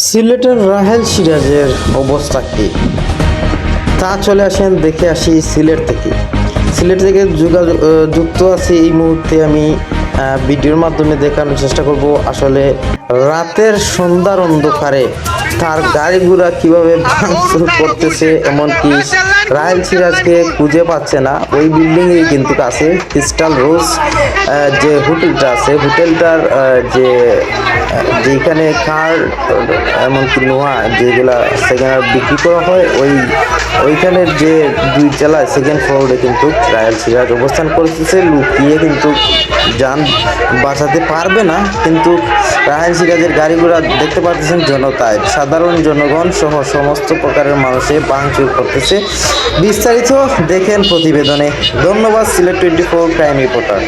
সিলেটের রাহেল সিরাজের অবস্থা কি তা চলে আসেন দেখে আসি সিলেট থেকে যুক্ত আছি এই মুহূর্তে আমি ভিডিওর মাধ্যমে দেখানোর চেষ্টা করব আসলে রাতের সন্ধ্যার অন্ধকারে তার গাড়ি ঘোড়া কিভাবে ভাঙচুর করতেছে, এমনকি রাহেল সিরাজকে খুঁজে পাচ্ছে না। ওই বিল্ডিংয়ে কিন্তু আছে ক্রিস্টাল রোজ যে হোটেলটা আছে, হোটেলটার যেখানে কার এমনকি নোয়া যেগুলা সেখানে বিক্রি করা হয় ওইখানের যে দুই তলায় সেকেন্ড ফ্লোরে কিন্তু রাহেল সিরাজ অবস্থান করতেছে। লুকিয়ে কিন্তু যান বাঁচাতে পারবে না, কিন্তু রাহেল সিরাজের গাড়ি ঘোড়া দেখতে পাচ্ছেন জনতায়, সাধারণ জনগণ সহ সমস্ত প্রকারের মানুষে ভাঙচুর করতেছে। বিস্তারিত দেখেন প্রতিবেদনে। ধন্যবাদ সিলেট 24 ক্রাইম রিপোর্টার।